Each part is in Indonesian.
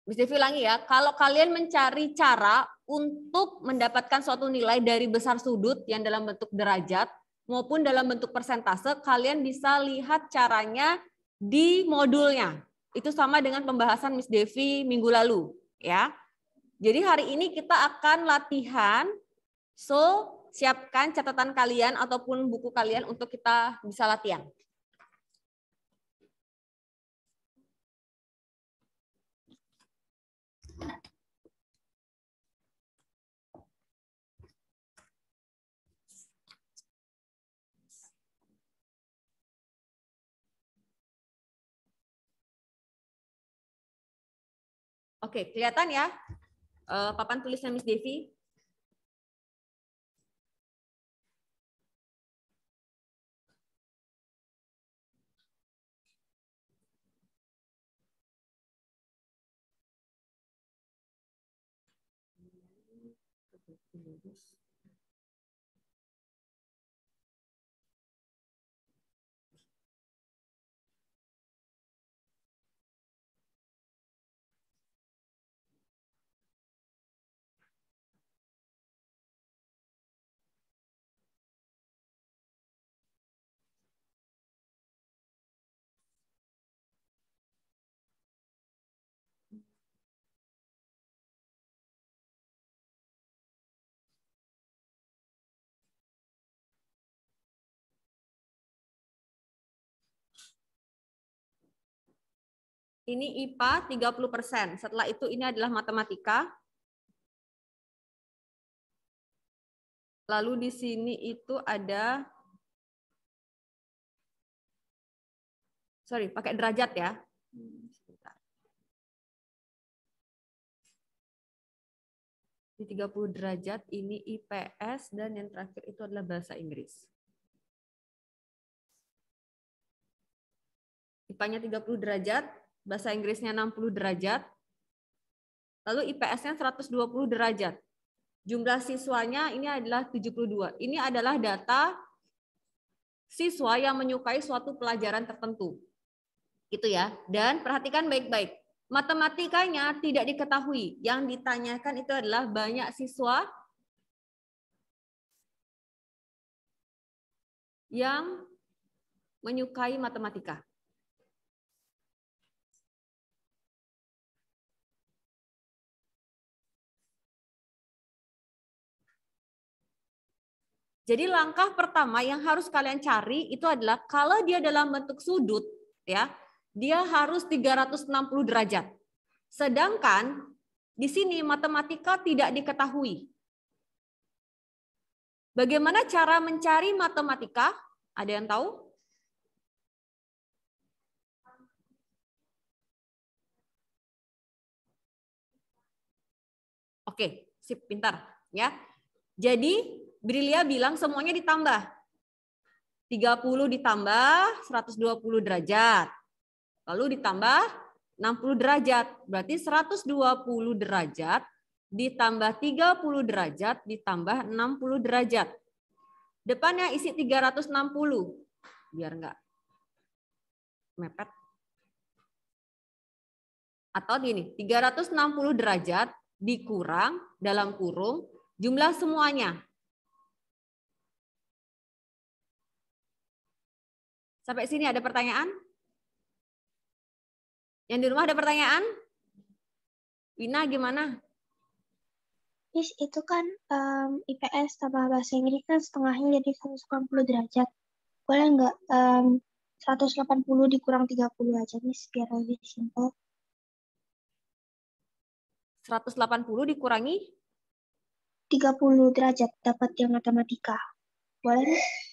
Miss Devi ulangi ya, kalau kalian mencari cara untuk mendapatkan suatu nilai dari besar sudut yang dalam bentuk derajat maupun dalam bentuk persentase, kalian bisa lihat caranya di modulnya. Itu sama dengan pembahasan Miss Devi minggu lalu, ya. Jadi hari ini kita akan latihan, so siapkan catatan kalian ataupun buku kalian untuk kita bisa latihan. Oke, kelihatan ya papan tulisnya Miss Devi? Ini IPA 30%. Setelah itu ini adalah matematika. Lalu di sini itu ada, sorry, pakai derajat ya. Di 30 derajat ini IPS dan yang terakhir itu adalah bahasa Inggris. IPA-nya 30 derajat, bahasa Inggrisnya 60 derajat, lalu IPS-nya 120 derajat. Jumlah siswanya ini adalah 72. Ini adalah data siswa yang menyukai suatu pelajaran tertentu. Gitu ya. Dan perhatikan baik-baik. Matematikanya tidak diketahui. Yang ditanyakan itu adalah banyak siswa yang menyukai matematika. Jadi langkah pertama yang harus kalian cari itu adalah kalau dia dalam bentuk sudut, ya, dia harus 360 derajat. Sedangkan di sini matematika tidak diketahui. Bagaimana cara mencari matematika? Ada yang tahu? Oke, sip, pintar, ya. Jadi Brilia bilang semuanya ditambah. 30 ditambah 120 derajat. Lalu ditambah 60 derajat. Berarti 120 derajat ditambah 30 derajat ditambah 60 derajat. Depannya isi 360. Biar enggak mepet. Atau gini, 360 derajat dikurang dalam kurung jumlah semuanya. Sampai sini ada pertanyaan? Yang di rumah ada pertanyaan? Wina gimana? Miss, itu kan IPS tambah bahasa Inggris kan setengahnya jadi 180 derajat. Boleh nggak 180 dikurang 30 aja, Miss, biar lebih simpel. 180 dikurangi? 30 derajat dapat yang matematika. Boleh, Miss?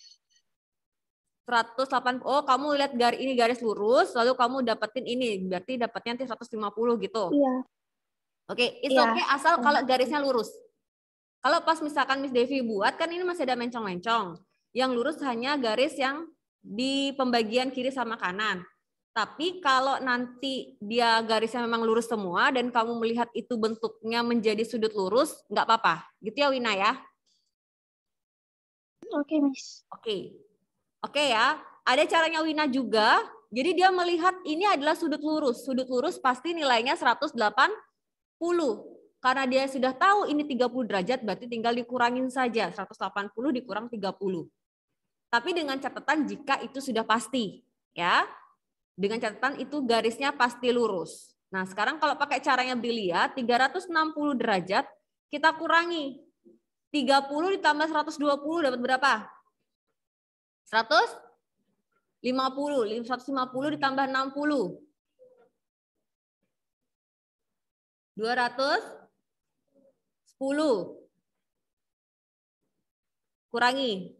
180. Oh, kamu lihat ini garis lurus, lalu kamu dapetin ini, berarti dapatnya nanti 150 gitu. Iya. Oke, it's Iya. okay asal kalau garisnya lurus. Kalau pas misalkan Miss Devi buat, kan ini masih ada mencong-mencong. Yang lurus hanya garis yang di pembagian kiri sama kanan. Tapi kalau nanti dia garisnya memang lurus semua dan kamu melihat itu bentuknya menjadi sudut lurus, nggak apa-apa. Gitu ya Wina ya? Oke, Miss. Oke. Oke ya, ada caranya Wina juga. Jadi dia melihat ini adalah sudut lurus. Sudut lurus pasti nilainya 180. Karena dia sudah tahu ini 30 derajat, berarti tinggal dikurangin saja. 180 dikurang 30. Tapi dengan catatan jika itu sudah pasti. Ya. Dengan catatan itu garisnya pasti lurus. Nah sekarang kalau pakai caranya Brilia, 360 derajat, kita kurangi. 30 ditambah 120 dapat berapa? 150. 150 ditambah 60. 210. Kurangi.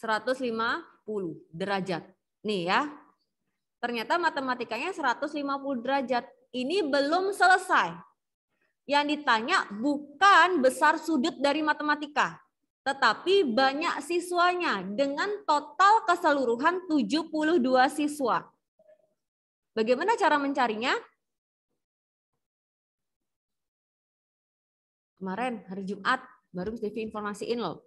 150 derajat. Nih ya. Ternyata matematikanya 150 derajat. Ini belum selesai. Yang ditanya bukan besar sudut dari matematika, tetapi banyak siswanya dengan total keseluruhan 72 siswa. Bagaimana cara mencarinya? Kemarin hari Jumat baru Miss Devi informasiin loh.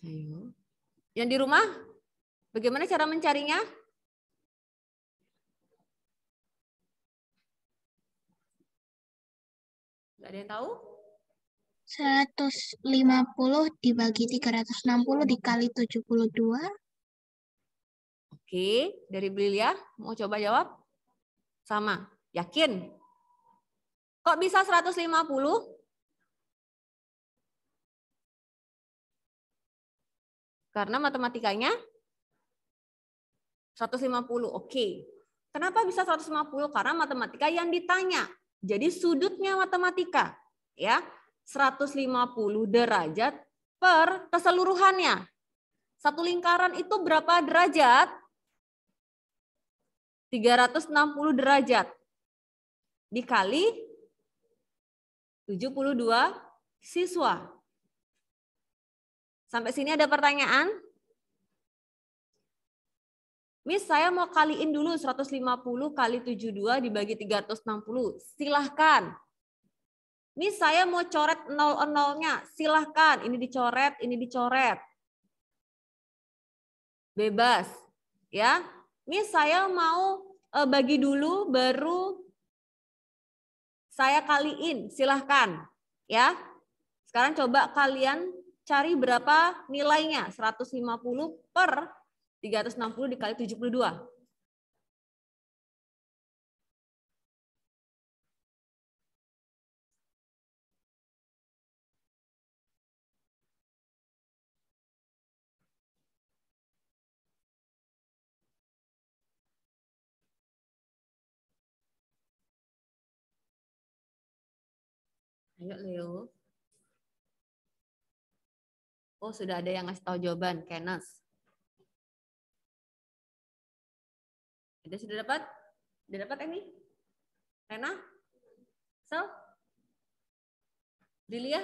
Ayo. Yang di rumah, bagaimana cara mencarinya? Gak ada yang tahu? 150 dibagi 360 dikali 72. Oke, dari Brilia mau coba jawab? Sama, yakin? Kok bisa 150? Karena matematikanya 150. Oke. Kenapa bisa 150? Karena matematika yang ditanya. Jadi sudutnya matematika, ya. 150 derajat per keseluruhannya. Satu lingkaran itu berapa derajat? 360 derajat. Dikali 72 siswa. Sampai sini ada pertanyaan? Miss, saya mau kaliin dulu 150 kali 72 dibagi 360. Silahkan. Miss, saya mau coret 0-0-nya. Silahkan. Ini dicoret, ini dicoret. Bebas. Ya. Miss, saya mau bagi dulu baru saya kaliin. Silahkan. Ya. Sekarang coba kalian cari berapa nilainya. 150 per 360 dikali 72. Ayo Leo. Oh, sudah ada yang ngasih tahu jawaban, Kenas. Ada sudah dapat? Sudah dapat ini? Rena? Sel? Lilia?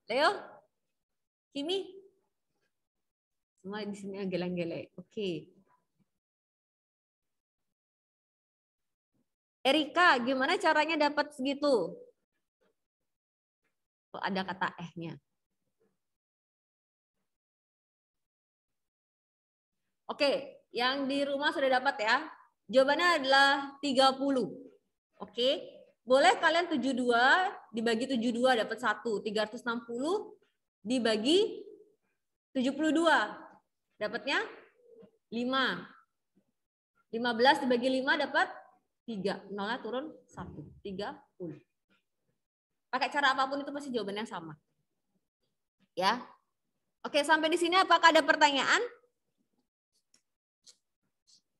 Leo? Kimi? Semua di sini geleng-geleng. Oke. Erika, gimana caranya dapat segitu? Kok ada kata eh-nya? Oke, yang di rumah sudah dapat ya. Jawabannya adalah 30. Oke. Boleh kalian 72 dibagi 72 dapat 1. 360 dibagi 72. Dapatnya 5. 15 dibagi 5 dapat 3. Nolnya turun 1. 30. Pakai cara apapun itu pasti jawabannya sama. Ya. Oke, sampai di sini apakah ada pertanyaan?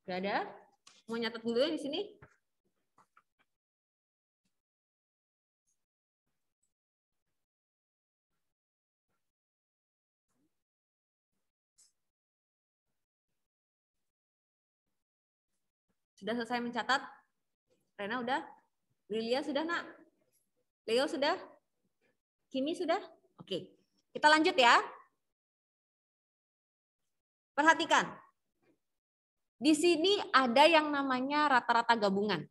Gak ada? Mau nyatet dulu ya di sini? Sudah selesai mencatat? Rena udah? Lilia sudah, Nak? Leo sudah? Kimi sudah? Oke. Kita lanjut ya. Perhatikan. Di sini ada yang namanya rata-rata gabungan.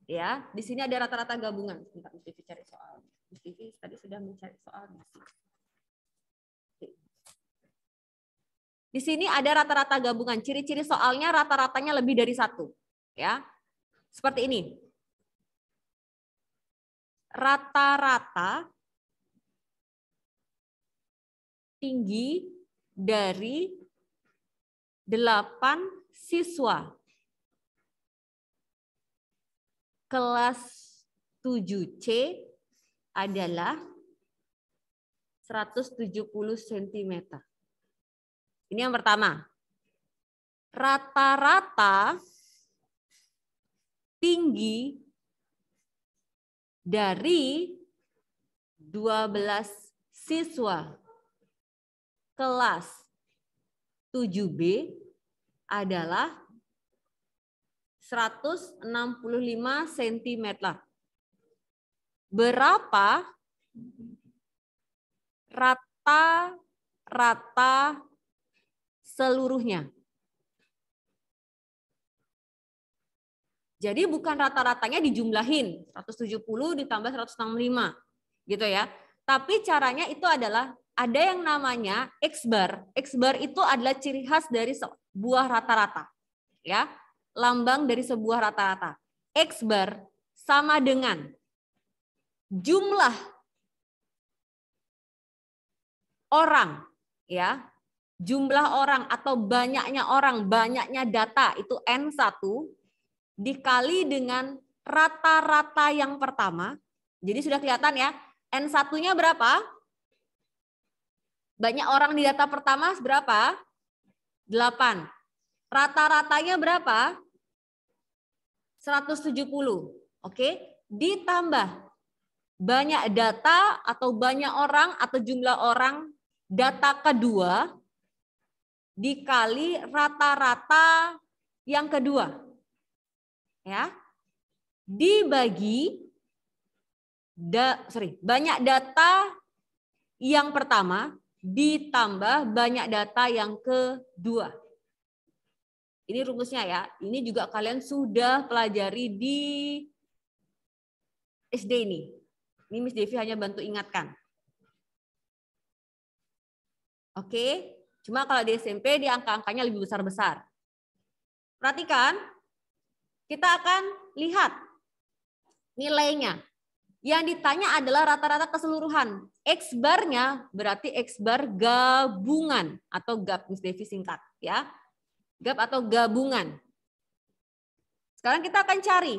Ya, di sini ada rata-rata gabungan. Sebentar, Miss Vivi cari soal. Miss Vivi tadi sudah mencari soal. Di sini ada rata-rata gabungan. Ciri-ciri soalnya rata-ratanya lebih dari 1. Ya. Seperti ini. Rata-rata tinggi dari 8 siswa kelas 7C adalah 170 cm. Ini yang pertama. Rata-rata tinggi dari 12 siswa kelas 7B adalah 165 cm. Berapa rata-rata seluruhnya? Jadi bukan rata-ratanya dijumlahin 170 ditambah 165 gitu ya. Tapi caranya itu adalah ada yang namanya X-bar. X-bar itu adalah ciri khas dari sebuah rata-rata. Ya. Lambang dari sebuah rata-rata. X-bar sama dengan jumlah orang ya. Jumlah orang atau banyaknya orang, banyaknya data itu N1 dikali dengan rata-rata yang pertama. Jadi sudah kelihatan ya, N1-nya berapa? Banyak orang di data pertama berapa? 8. Rata-ratanya berapa? 170. Oke, ditambah banyak data atau banyak orang atau jumlah orang data kedua dikali rata-rata yang kedua. Ya, dibagi banyak data yang pertama ditambah banyak data yang kedua. Ini rumusnya ya. Ini juga kalian sudah pelajari di SD ini. Ini Miss Devi hanya bantu ingatkan. Oke, cuma kalau di SMP di angka-angkanya lebih besar-besar. Perhatikan. Kita akan lihat nilainya. Yang ditanya adalah rata-rata keseluruhan. X-bar-nya berarti X-bar gabungan atau GAP, Miss Devi singkat ya. GAP atau gabungan. Sekarang kita akan cari.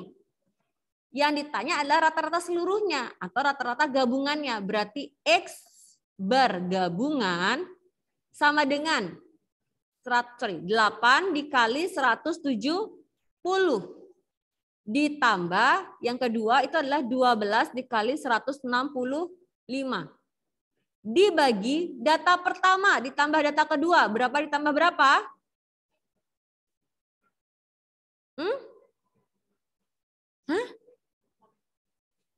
Yang ditanya adalah rata-rata seluruhnya atau rata-rata gabungannya. Berarti X-bar gabungan sama dengan 8 dikali 170 ditambah yang kedua itu adalah 12 dikali 165 dibagi data pertama ditambah data kedua. Berapa ditambah berapa? Hah?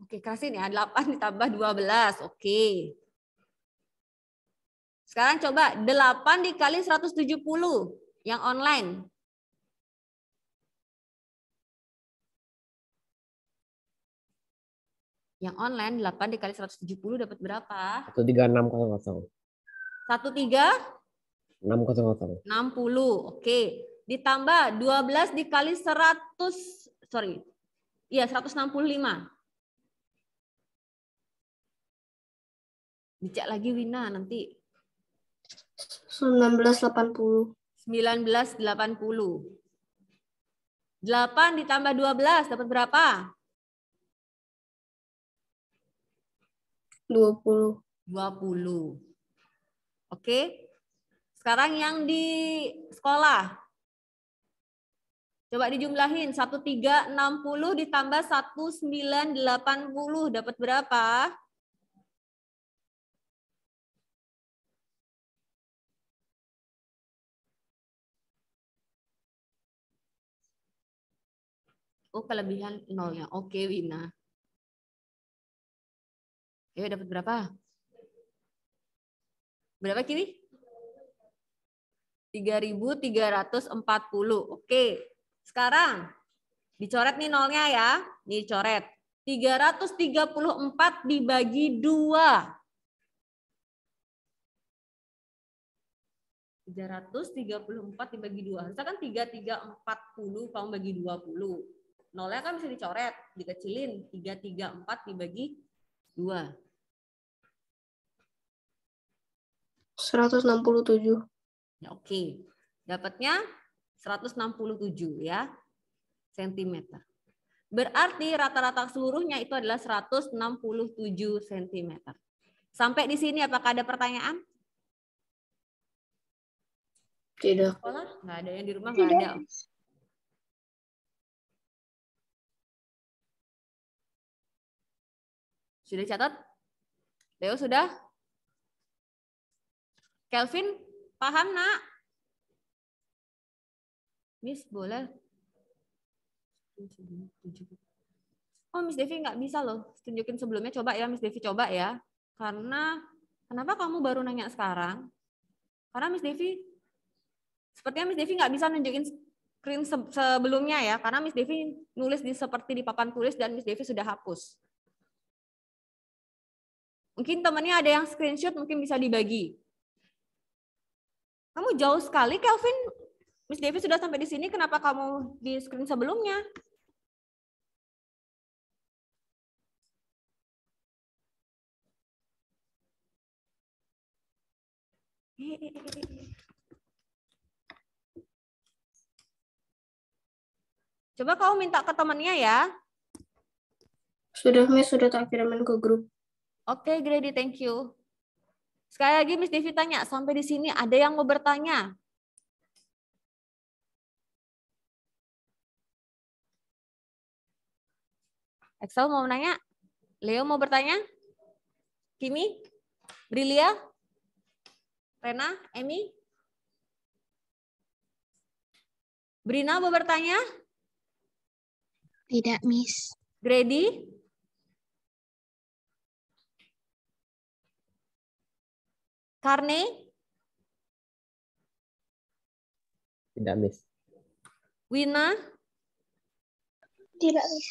Oke, kerasin ya. 8 ditambah 12. Oke. Sekarang coba 8 dikali 170 yang online. Yang online 8 dikali 170 dapat berapa? 13600. 13600. 60. Oke. Ditambah 12 dikali 165. Dicek lagi Wina nanti. 1980. 1980. 8 ditambah 12 dapat berapa? 20. 20. Oke. Sekarang yang di sekolah. Coba dijumlahin. 1360 ditambah 1980 dapat berapa? Oh, kelebihan nolnya. Oke, Wina. Ya, dapat berapa? Berapa Kiwi? 3.340. Oke. Sekarang dicoret nih nolnya ya. Nih coret. 334 dibagi 2. 334 dibagi 2. Harusnya kan 3340 kamu bagi 20. Nolnya kan bisa dicoret, dikecilin. 334 dibagi 2. 167. Ya, oke. Dapatnya 167 ya sentimeter. Berarti rata-rata seluruhnya itu adalah 167 cm. Sampai di sini apakah ada pertanyaan? Tidak. Sekolah? Nggak ada, yang di rumah nggak ada. Sudah catat? Leo sudah? Kelvin, paham nak? Miss, boleh? Oh, Miss Devi nggak bisa loh. Tunjukin sebelumnya. Coba ya, Miss Devi coba ya. Karena, kenapa kamu baru nanya sekarang? Karena Miss Devi, sepertinya Miss Devi nggak bisa nunjukin screen sebelumnya ya. Karena Miss Devi nulis seperti di papan tulis dan Miss Devi sudah hapus. Mungkin temannya ada yang screenshot, mungkin bisa dibagi. Kamu jauh sekali, Kelvin. Miss Devi sudah sampai di sini, kenapa kamu di screen sebelumnya? Coba kamu minta ke temannya ya. Sudah, Miss, sudah tak kirimin ke grup. Oke, Grady, thank you. Sekali lagi Miss Devi tanya, sampai di sini ada yang mau bertanya? Excel mau nanya? Leo mau bertanya? Kimi? Brilia? Rena? Emi? Brina mau bertanya? Tidak, Miss. Grady? Karne? Tidak, Miss. Wina? Tidak, Miss.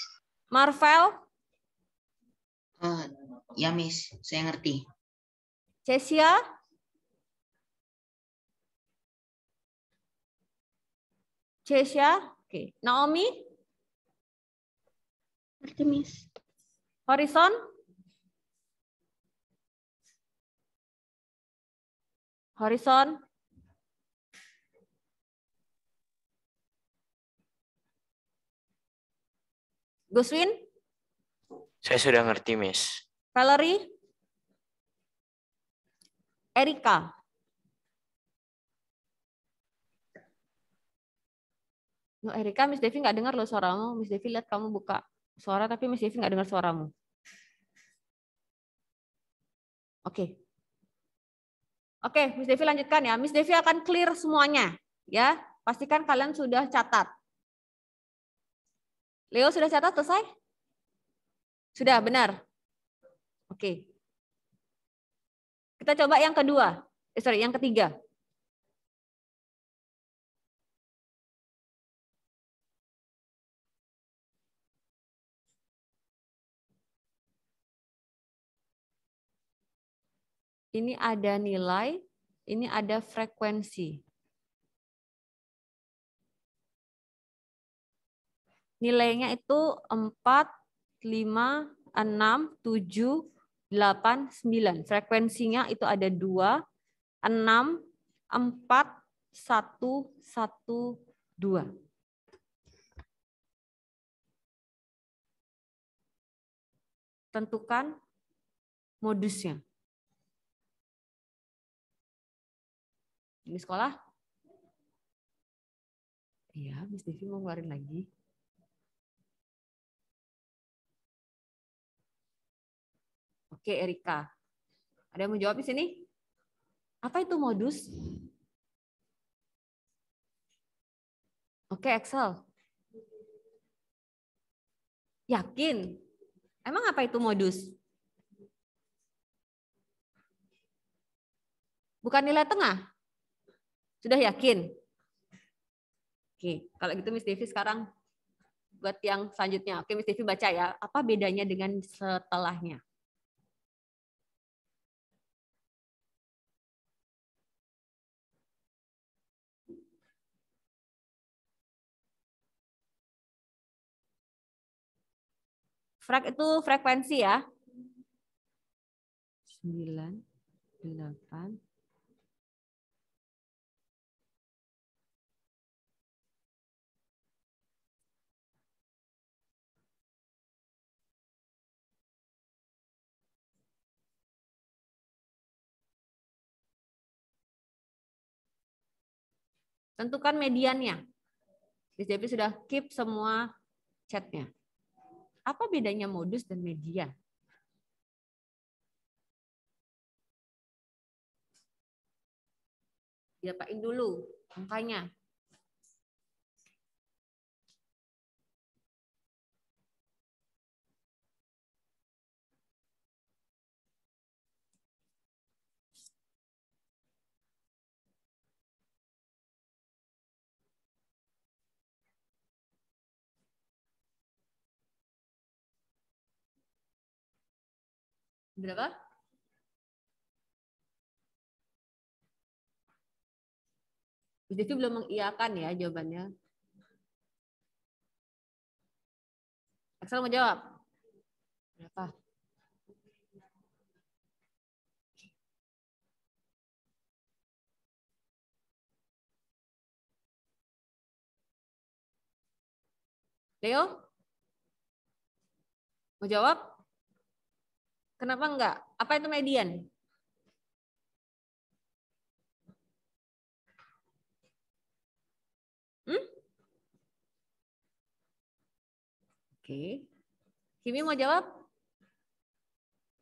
Marvel? Ya, Miss. Saya ngerti. Cesia? Cesia? Oke. Naomi? Ngerti, Miss. Horizon? Horizon? Guswin? Saya sudah ngerti, Miss. Valerie? Erika? No, Erika, Miss Devi nggak dengar loh suaramu. Miss Devi lihat kamu buka suara, tapi Miss Devi nggak dengar suaramu. Oke. Oke, Miss Devi lanjutkan ya. Miss Devi akan clear semuanya. Ya, pastikan kalian sudah catat. Leo sudah catat selesai? Sudah, benar. Oke. Kita coba yang kedua. Yang ketiga. Ini ada nilai, ini ada frekuensi. Nilainya itu 4, 5, 6, 7, 8, 9. Frekuensinya itu ada 2, 6, 4, 1, 1, 2. Tentukan modusnya. Ini sekolah? Iya, Miss Devi mau ngeluarin lagi. Oke, Erika. Ada yang mau jawab di sini? Apa itu modus? Oke, Excel. Yakin? Emang apa itu modus? Bukan nilai tengah? Sudah yakin? Oke, kalau gitu Miss Devi sekarang buat yang selanjutnya. Oke, Miss Devi baca ya. Apa bedanya dengan setelahnya? Frek itu frekuensi ya. 9, 8. Tentukan mediannya. Jadi sudah keep semua chatnya. Apa bedanya modus dan median? Diapain dulu angkanya. Berapa? Jadi belum mengiyakan ya jawabannya. Axel mau jawab? Berapa? Leo? Mau jawab? Kenapa enggak? Apa itu median? Oke. Kimi mau jawab?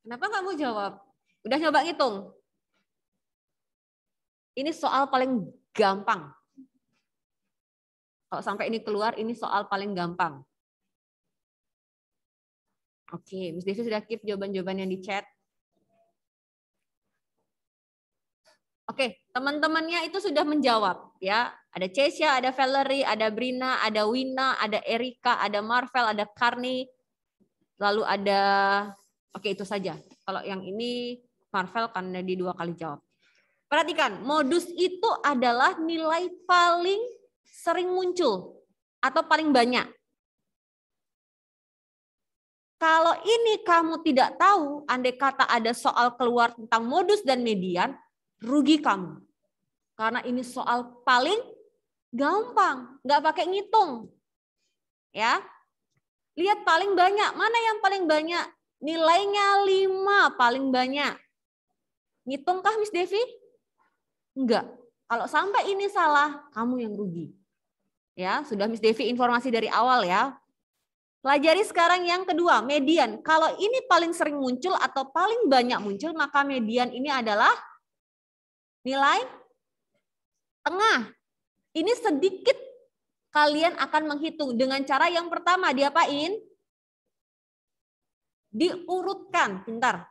Kenapa nggak mau jawab? Udah nyoba ngitung? Ini soal paling gampang. Kalau sampai ini keluar, ini soal paling gampang. Oke, Miss Devi sudah keep jawaban-jawaban yang di chat. Oke, teman-temannya itu sudah menjawab ya. Ada Cecia, ada Valerie, ada Brina, ada Wina, ada Erika, ada Marvel, ada Karni. Lalu ada, oke itu saja. Kalau yang ini Marvel karena di 2 kali jawab. Perhatikan, modus itu adalah nilai paling sering muncul atau paling banyak. Kalau ini kamu tidak tahu, andai kata ada soal keluar tentang modus dan median, rugi kamu. Karena ini soal paling gampang, nggak pakai ngitung. Ya. Lihat paling banyak, mana yang paling banyak? Nilainya 5 paling banyak. Ngitungkah Miss Devi? Enggak. Kalau sampai ini salah, kamu yang rugi. Ya, sudah Miss Devi informasi dari awal ya. Pelajari sekarang yang kedua, median. Kalau ini paling sering muncul atau paling banyak muncul, maka median ini adalah nilai tengah. Ini sedikit kalian akan menghitung dengan cara yang pertama, diapain? Diurutkan. Bentar.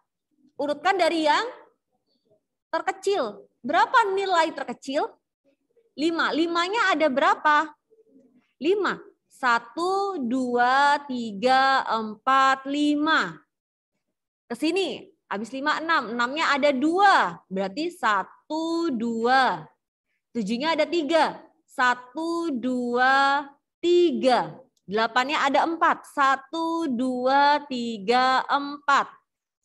Urutkan dari yang terkecil. Berapa nilai terkecil? 5. 5-nya ada berapa? 5. 1, 2, 3, 4, 5. Ke sini, habis 5, 6. 6-nya ada 2. Berarti 1, 2. 7-nya ada 3. 1, 2, 3. 8-nya ada 4. 1, 2, 3, 4.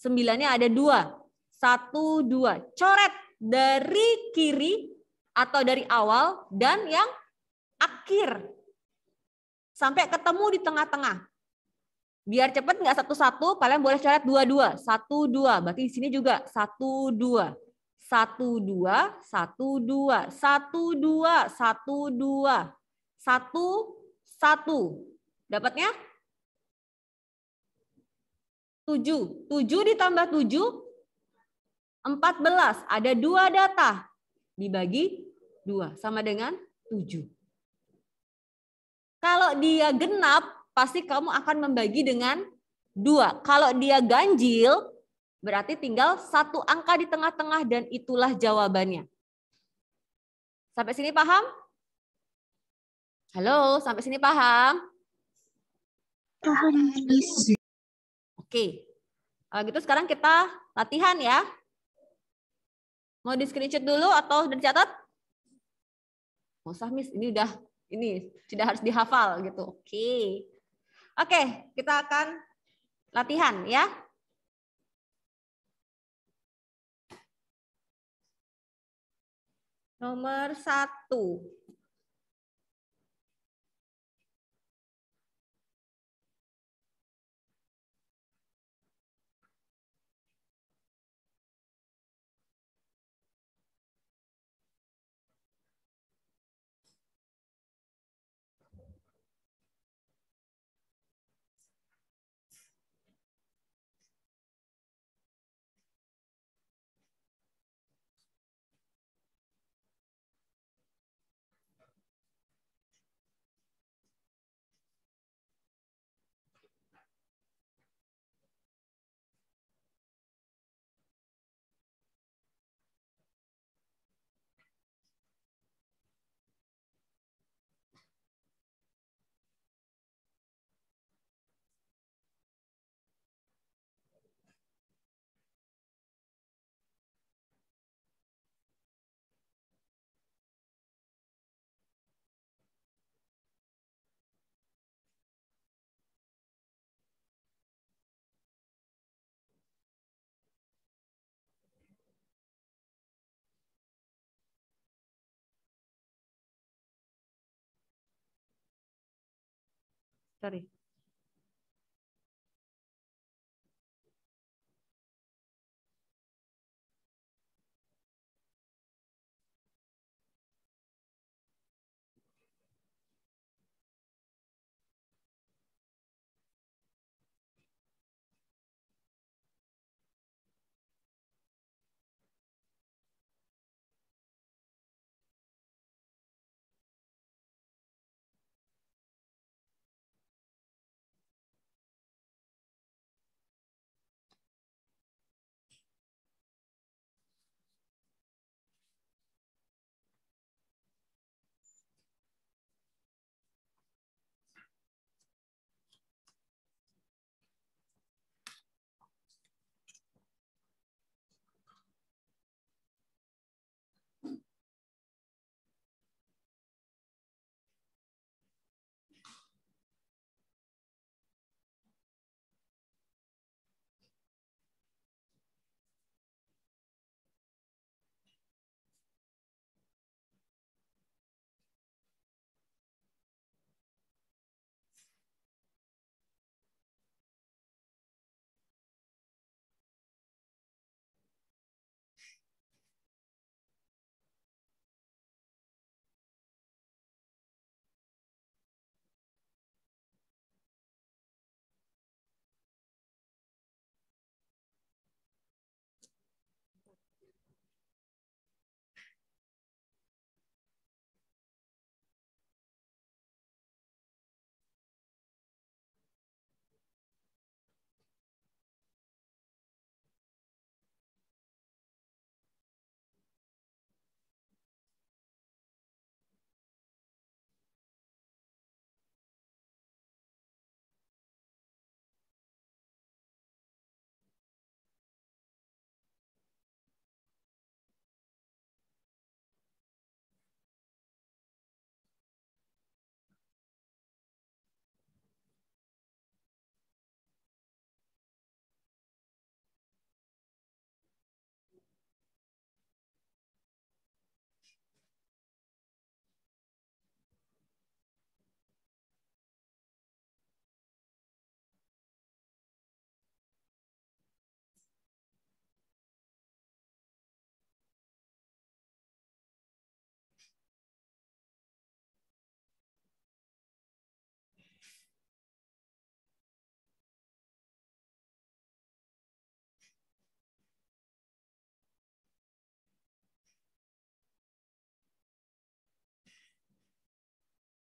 9-nya ada 2. 1, 2. Coret dari kiri atau dari awal dan yang akhir. Sampai ketemu di tengah-tengah. Biar cepat nggak 1-1, kalian boleh coret 2-2. 1-2, berarti di sini juga 1-2. 1-2, 1-2, 1-2, 1-2, 1-1. Dapatnya? 7. 7 ditambah 7, 14. Ada 2 data. Dibagi 2, sama dengan 7. Kalau dia genap, pasti kamu akan membagi dengan 2. Kalau dia ganjil, berarti tinggal 1 angka di tengah-tengah dan itulah jawabannya. Sampai sini paham? Halo, sampai sini paham? Paham. Oke. Kalau gitu sekarang kita latihan ya. Mau di screenshot dulu atau udah dicatat? Nggak usah, Miss. Ini sudah harus dihafal gitu. Oke. Oke, kita akan Latihan ya. Nomor 1. Sorry.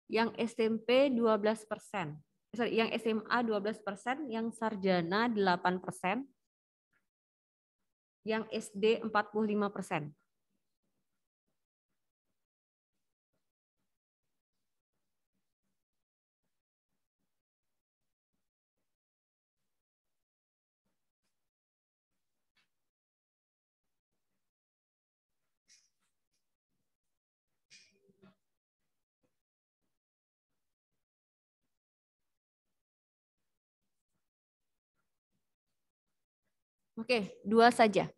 Yang SMP 12%. Sorry, yang SMA 12%, yang sarjana 8%, yang SD 45%. Oke, 2 saja.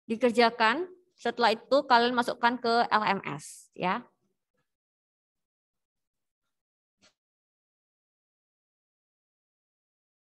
Dikerjakan, setelah itu kalian masukkan ke LMS ya.